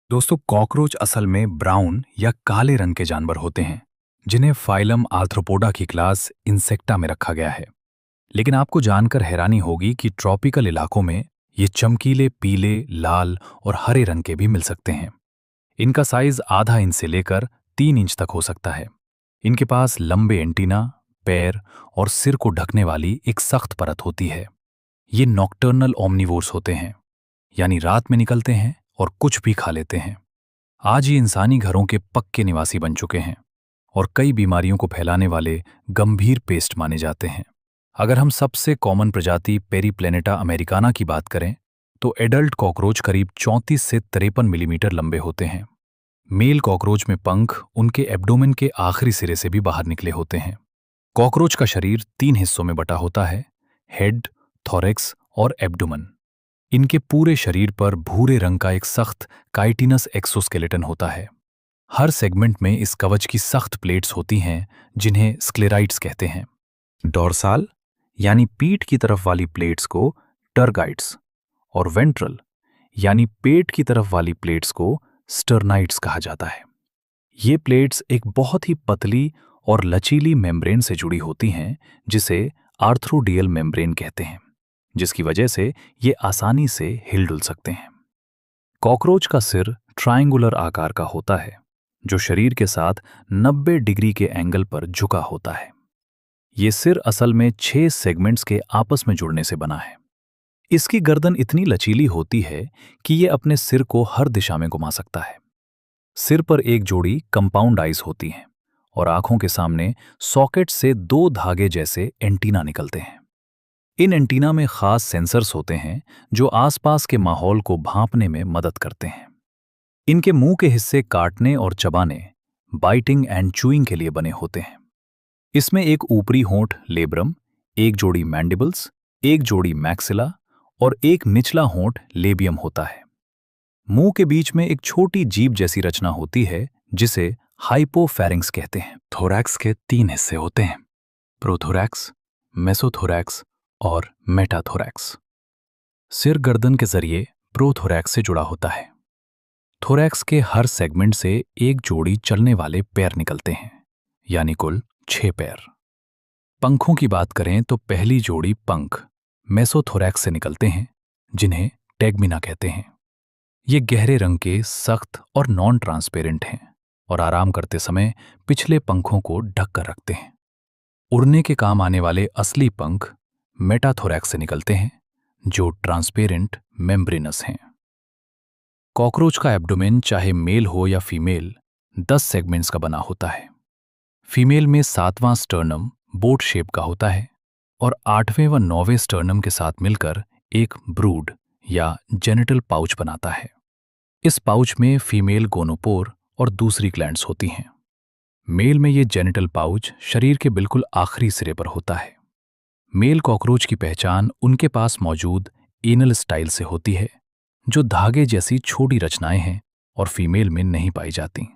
दोस्तों, कॉकरोच असल में ब्राउन या काले रंग के जानवर होते हैं जिन्हें फाइलम आर्थ्रोपोडा की क्लास इंसेक्टा में रखा गया है। लेकिन आपको जानकर हैरानी होगी कि ट्रॉपिकल इलाकों में ये चमकीले पीले, लाल और हरे रंग के भी मिल सकते हैं। इनका साइज आधा इंच से लेकर 3 इंच तक हो सकता है। इनके पास लंबे एंटीना, पैर और सिर को ढकने वाली एक सख्त परत होती है। ये नॉकटर्नल ओमनिवोर्स होते हैं, यानी रात में निकलते हैं और कुछ भी खा लेते हैं। आज ये इंसानी घरों के पक्के निवासी बन चुके हैं और कई बीमारियों को फैलाने वाले गंभीर पेस्ट माने जाते हैं। अगर हम सबसे कॉमन प्रजाति पेरीप्लेनेटा अमेरिकाना की बात करें तो एडल्ट कॉकरोच करीब 34 से 53 मिलीमीटर लंबे होते हैं। मेल कॉकरोच में पंख उनके एब्डोमेन के आखिरी सिरे से भी बाहर निकले होते हैं। कॉकरोच का शरीर 3 हिस्सों में बटा होता है: हेड, थोरैक्स और एब्डोमेन। इनके पूरे शरीर पर भूरे रंग का एक सख्त काइटिनस एक्सोस्केलेटन होता है। हर सेगमेंट में इस कवच की सख्त प्लेट्स होती हैं जिन्हें स्क्लेराइड्स कहते हैं। डोर्साल यानी पीठ की तरफ वाली प्लेट्स को टर्गाइड्स और वेंट्रल यानी पेट की तरफ वाली प्लेट्स को स्टर्नाइड्स कहा जाता है। ये प्लेट्स एक बहुत ही पतली और लचीली मेम्ब्रेन से जुड़ी होती हैं जिसे आर्थ्रोडियल मेम्ब्रेन कहते हैं, जिसकी वजह से ये आसानी से हिल-डुल सकते हैं। कॉकरोच का सिर ट्रायंगुलर आकार का होता है जो शरीर के साथ 90 डिग्री के एंगल पर झुका होता है। ये सिर असल में 6 सेगमेंट्स के आपस में जुड़ने से बना है। इसकी गर्दन इतनी लचीली होती है कि ये अपने सिर को हर दिशा में घुमा सकता है। सिर पर एक जोड़ी कंपाउंड आइज होती हैं और आंखों के सामने सॉकेट से 2 धागे जैसे एंटीना निकलते हैं। इन एंटीना में खास सेंसर्स होते हैं जो आसपास के माहौल को भांपने में मदद करते हैं। इनके मुंह के हिस्से काटने और चबाने, बाइटिंग एंड चूइंग के लिए बने होते हैं। इसमें एक ऊपरी होंठ लेब्रम, एक जोड़ी मैंडिबल्स, एक जोड़ी मैक्सिला और एक निचला होंठ लेबियम होता है। मुंह के बीच में एक छोटी जीभ जैसी रचना होती है जिसे हाइपोफैरिंक्स कहते हैं। थोरैक्स के 3 हिस्से होते हैं: प्रोथोरैक्स, मेसोथोरैक्स और मेटाथोरैक्स। सिर गर्दन के जरिए प्रोथोरैक्स से जुड़ा होता है। थोरैक्स के हर सेगमेंट से एक जोड़ी चलने वाले पैर निकलते हैं, यानी कुल 6 पैर। पंखों की बात करें तो पहली जोड़ी पंख मेसोथोरैक्स से निकलते हैं, जिन्हें टैगमिना कहते हैं। ये गहरे रंग के, सख्त और नॉन ट्रांसपेरेंट हैं और आराम करते समय पिछले पंखों को ढक कर रखते हैं। उड़ने के काम आने वाले असली पंख मेटाथोरैक्स से निकलते हैं, जो ट्रांसपेरेंट मेम्ब्रेनस हैं। कॉकरोच का एब्डोमेन चाहे मेल हो या फीमेल 10 सेगमेंट्स का बना होता है। फीमेल में 7वां स्टर्नम बोट शेप का होता है और 8वें व 9वें स्टर्नम के साथ मिलकर एक ब्रूड या जेनिटल पाउच बनाता है। इस पाउच में फीमेल गोनोपोर और दूसरी ग्लैंड्स होती हैं। मेल में ये जेनिटल पाउच शरीर के बिल्कुल आखिरी सिरे पर होता है। मेल कॉकरोच की पहचान उनके पास मौजूद एनल स्टाइल से होती है, जो धागे जैसी छोटी रचनाएं हैं और फीमेल में नहीं पाई जाती।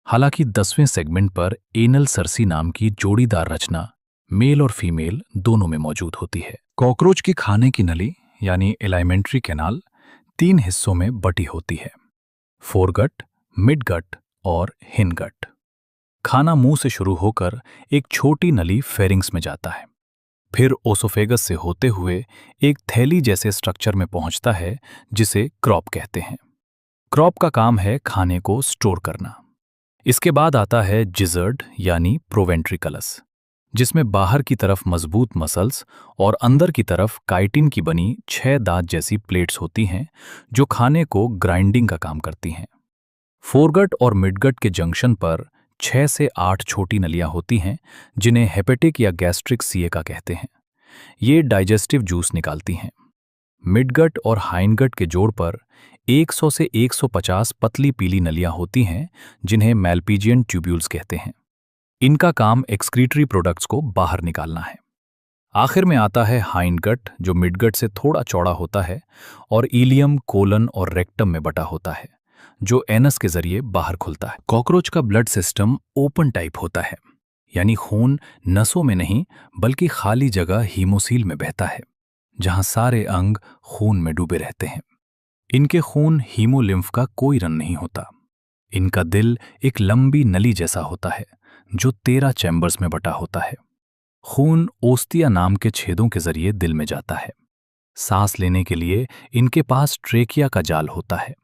हालांकि 10वें सेगमेंट पर एनल सरसी नाम की जोड़ीदार रचना मेल और फीमेल दोनों में मौजूद होती है। कॉकरोच की खाने की नली यानी एलाइमेंट्री कैनाल 3 हिस्सों में बटी होती है: फोरगट, मिडगट और हिनगट। खाना मुंह से शुरू होकर एक छोटी नली फेरिंग्स में जाता है, फिर ओसोफेगस से होते हुए एक थैली जैसे स्ट्रक्चर में पहुंचता है जिसे क्रॉप कहते हैं। क्रॉप का काम है खाने को स्टोर करना। इसके बाद आता है जिजर्ड यानी प्रोवेंट्रिकलस, जिसमें बाहर की तरफ मजबूत मसल्स और अंदर की तरफ काइटिन की बनी 6 दांत जैसी प्लेट्स होती हैं जो खाने को ग्राइंडिंग का काम करती हैं। फोरगट और मिडगट के जंक्शन पर 6 से 8 छोटी नलियां होती हैं जिन्हें हेपेटिक या गैस्ट्रिक सिएका कहते हैं। ये डाइजेस्टिव जूस निकालती हैं। मिडगट और हाइनगट के जोड़ पर 100 से 150 पतली पीली नलियां होती हैं जिन्हें मैल्पीजियन ट्यूब्यूल्स कहते हैं। इनका काम एक्सक्रीटरी प्रोडक्ट्स को बाहर निकालना है। आखिर में आता है हाइनगट, जो मिडगट से थोड़ा चौड़ा होता है और इलियम, कोलन और रेक्टम में बटा होता है, जो एनस के जरिए बाहर खुलता है। कॉकरोच का ब्लड सिस्टम ओपन टाइप होता है, यानी खून नसों में नहीं बल्कि खाली जगह हीमोसील में बहता है, जहां सारे अंग खून में डूबे रहते हैं। इनके खून हीमोलिम्फ का कोई रंग नहीं होता। इनका दिल एक लंबी नली जैसा होता है जो 13 चैम्बर्स में बटा होता है। खून ओस्तिया नाम के छेदों के जरिए दिल में जाता है। सांस लेने के लिए इनके पास ट्रेकिया का जाल होता है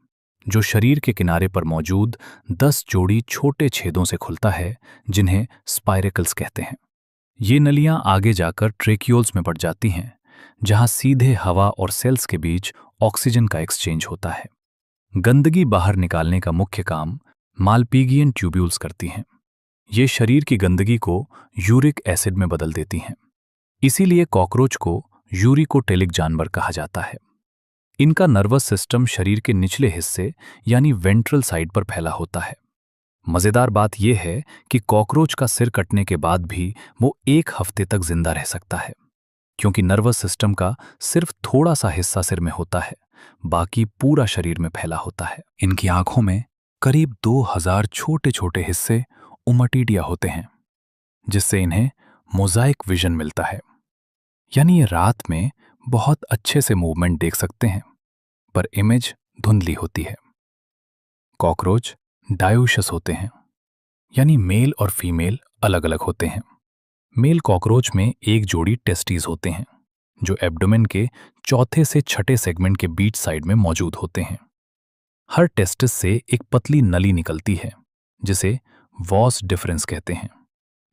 जो शरीर के किनारे पर मौजूद 10 जोड़ी छोटे छेदों से खुलता है, जिन्हें स्पाइरेकल्स कहते हैं। ये नलियां आगे जाकर ट्रेक्यूल्स में बढ़ जाती हैं, जहां सीधे हवा और सेल्स के बीच ऑक्सीजन का एक्सचेंज होता है। गंदगी बाहर निकालने का मुख्य काम मालपीगियन ट्यूब्यूल्स करती हैं। ये शरीर की गंदगी को यूरिक एसिड में बदल देती हैं। इसीलिए कॉकरोच को यूरिकोटेलिक जानवर कहा जाता है। इनका नर्वस सिस्टम शरीर के निचले हिस्से यानी वेंट्रल साइड पर फैला होता है। मजेदार बात यह है कि कॉकरोच का सिर कटने के बाद भी वो 1 हफ्ते तक जिंदा रह सकता है, क्योंकि नर्वस सिस्टम का सिर्फ थोड़ा सा हिस्सा सिर में होता है, बाकी पूरा शरीर में फैला होता है। इनकी आंखों में करीब 2000 छोटे छोटे हिस्से ओमटीडिया होते हैं, जिससे इन्हें मोजाइक विजन मिलता है, यानी ये रात में बहुत अच्छे से मूवमेंट देख सकते हैं, पर इमेज धुंधली होती है। कॉकरोच डायोशस होते हैं, यानी मेल और फीमेल अलग अलग होते हैं। मेल कॉकरोच में एक जोड़ी टेस्टीज होते हैं जो एब्डोमेन के चौथे से छठे सेगमेंट के बीच साइड में मौजूद होते हैं। हर टेस्टिस से एक पतली नली निकलती है जिसे वॉस डिफरेंस कहते हैं,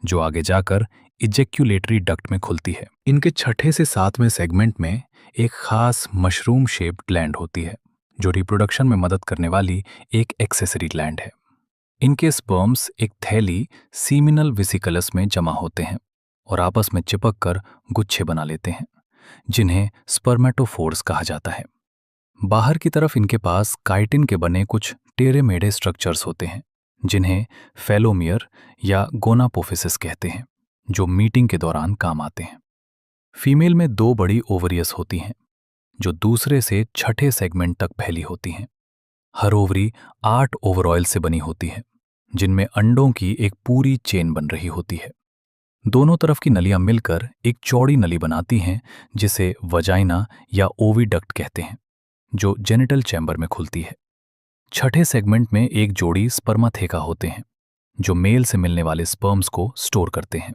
जो आगे जाकर इजेक्यूलेटरी डक्ट में खुलती है। इनके छठे से सातवें सेगमेंट में एक खास मशरूम शेप्ड ग्लैंड होती है जो रिप्रोडक्शन में मदद करने वाली एक एक्सेसरी ग्लैंड है। इनके स्पर्म्स एक थैली सीमिनल वेसिकलस में जमा होते हैं और आपस में चिपक कर गुच्छे बना लेते हैं, जिन्हें स्पर्मेटोफोर्स कहा जाता है। बाहर की तरफ इनके पास काइटिन के बने कुछ टेढ़े मेढ़े स्ट्रक्चर्स होते हैं, जिन्हें फेलोमियर या गोनापोफिसिस कहते हैं, जो मीटिंग के दौरान काम आते हैं। फीमेल में 2 बड़ी ओवरियस होती हैं जो दूसरे से छठे सेगमेंट तक फैली होती हैं। हर ओवरी 8 ओवरऑयल से बनी होती है, जिनमें अंडों की एक पूरी चेन बन रही होती है। दोनों तरफ की नलियां मिलकर एक चौड़ी नली बनाती हैं जिसे वजाइना या ओविडक्ट कहते हैं, जो जेनिटल चैम्बर में खुलती है। छठे सेगमेंट में एक जोड़ी स्पर्माथेका होते हैं जो मेल से मिलने वाले स्पर्म्स को स्टोर करते हैं।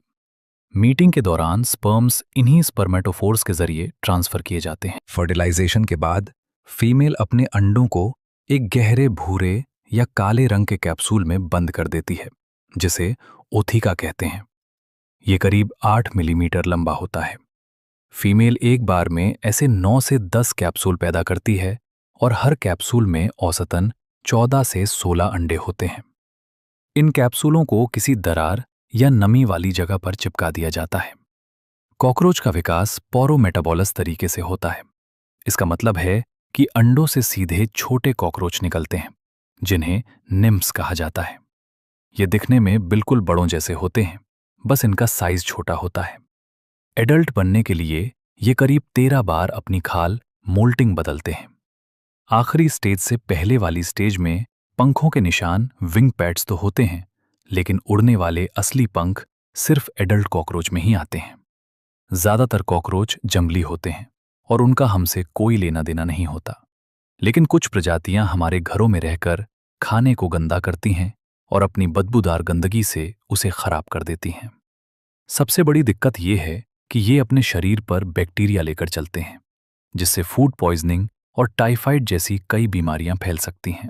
मीटिंग के दौरान स्पर्म्स इन्हीं स्पर्मेटोफोर्स के जरिए ट्रांसफर किए जाते हैं। फर्टिलाइजेशन के बाद फीमेल अपने अंडों को एक गहरे भूरे या काले रंग के कैप्सूल में बंद कर देती है, जिसे ओथिका कहते हैं। ये करीब 8 मिलीमीटर लंबा होता है। फीमेल एक बार में ऐसे 9 से 10 कैप्सूल पैदा करती है और हर कैप्सूल में औसतन 14 से 16 अंडे होते हैं। इन कैप्सूलों को किसी दरार या नमी वाली जगह पर चिपका दिया जाता है। कॉकरोच का विकास पोरोमेटाबोलस तरीके से होता है। इसका मतलब है कि अंडों से सीधे छोटे कॉकरोच निकलते हैं, जिन्हें निम्फ्स कहा जाता है। ये दिखने में बिल्कुल बड़ों जैसे होते हैं, बस इनका साइज छोटा होता है। एडल्ट बनने के लिए ये करीब 13 बार अपनी खाल मोल्टिंग बदलते हैं। आखिरी स्टेज से पहले वाली स्टेज में पंखों के निशान विंग पैड्स तो होते हैं, लेकिन उड़ने वाले असली पंख सिर्फ एडल्ट कॉकरोच में ही आते हैं। ज्यादातर कॉकरोच जंगली होते हैं और उनका हमसे कोई लेना देना नहीं होता, लेकिन कुछ प्रजातियां हमारे घरों में रहकर खाने को गंदा करती हैं और अपनी बदबूदार गंदगी से उसे खराब कर देती हैं। सबसे बड़ी दिक्कत ये है कि ये अपने शरीर पर बैक्टीरिया लेकर चलते हैं, जिससे फूड पॉइजनिंग और टाइफाइड जैसी कई बीमारियां फैल सकती हैं।